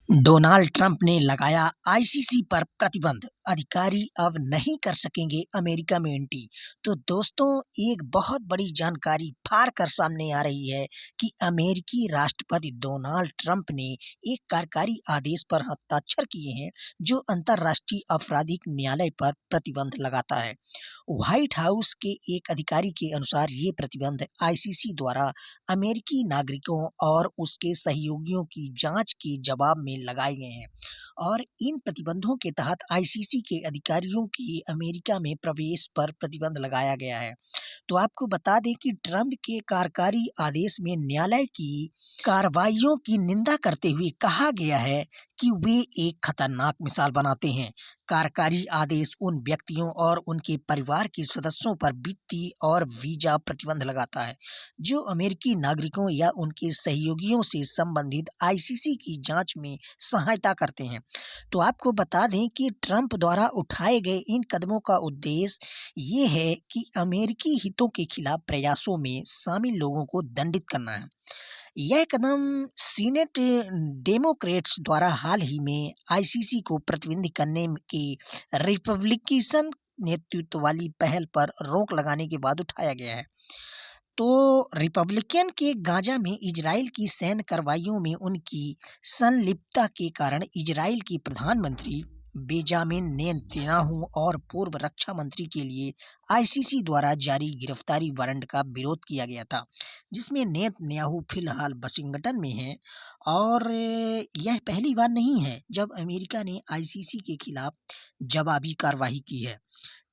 Donald Trump ने लगाया ICC पर प्रतिबंध, अधिकारी अब नहीं कर सकेंगे अमेरिका में एंट्री। तो दोस्तों, एक बहुत बड़ी जानकारी फाड़ कर सामने आ रही है कि अमेरिकी राष्ट्रपति डोनाल्ड ट्रंप ने एक कार्यकारी आदेश पर हस्ताक्षर किए हैं जो अंतर्राष्ट्रीय आपराधिक न्यायालय पर प्रतिबंध लगाता है। व्हाइट हाउस के एक अधिकारी के अनुसार ये प्रतिबंध आईसीसी द्वारा अमेरिकी नागरिकों और उसके सहयोगियों की जांच के जवाब में लगाए गए हैं और इन प्रतिबंधों के तहत आईसीसी के अधिकारियों के अमेरिका में प्रवेश पर प्रतिबंध लगाया गया है। तो आपको बता दें कि ट्रंप के कार्यकारी आदेश में न्यायालय की कार्रवाइयों की निंदा करते हुए कहा गया है कि वे एक खतरनाक मिसाल बनाते हैं। कार्यकारी आदेश उन व्यक्तियों और उनके परिवार के सदस्यों पर वित्तीय और वीजा प्रतिबंध लगाता है जो अमेरिकी नागरिकों या उनके सहयोगियों से संबंधित आईसीसी की जांच में सहायता करते हैं। तो आपको बता दें कि ट्रंप द्वारा उठाए गए इन कदमों का उद्देश्य ये है कि अमेरिकी हितों के खिलाफ प्रयासों में शामिल लोगों को दंडित करना है। यह कदम सीनेट डेमोक्रेट्स द्वारा हाल ही में आईसीसी को प्रतिबंधित करने के रिपब्लिकन नेतृत्व वाली पहल पर रोक लगाने के बाद उठाया गया है। तो रिपब्लिकन के गाजा में इजराइल की सैन्य कार्रवाइयों में उनकी संलिप्तता के कारण इजराइल के प्रधानमंत्री बेंजामिन नेतन्याहू और पूर्व रक्षा मंत्री के लिए आईसीसी द्वारा जारी गिरफ्तारी वारंट का विरोध किया गया था, जिसमें नेतन्याहू फिलहाल वाशिंगटन में हैं और यह पहली बार नहीं है जब अमेरिका ने आईसीसी के खिलाफ जवाबी कार्रवाई की है।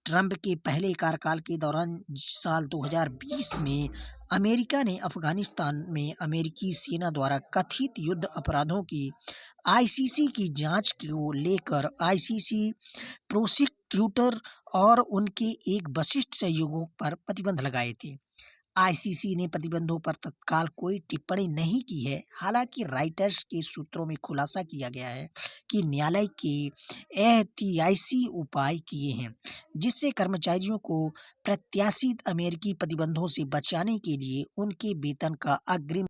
ट्रंप के पहले कार्यकाल के दौरान साल 2020 में अमेरिका ने अफगानिस्तान में अमेरिकी सेना द्वारा कथित युद्ध अपराधों की आईसीसी की जांच को लेकर आईसीसी प्रोसिक्यूटर और उनके एक वरिष्ठ सहयोगियों पर प्रतिबंध लगाए थे। आईसीसी ने प्रतिबंधों पर तत्काल कोई टिप्पणी नहीं की है। हालांकि राइटर्स के सूत्रों में खुलासा किया गया है कि न्यायालय के एहतियाती उपाय किए हैं जिससे कर्मचारियों को प्रत्याशित अमेरिकी प्रतिबंधों से बचाने के लिए उनके वेतन का अग्रिम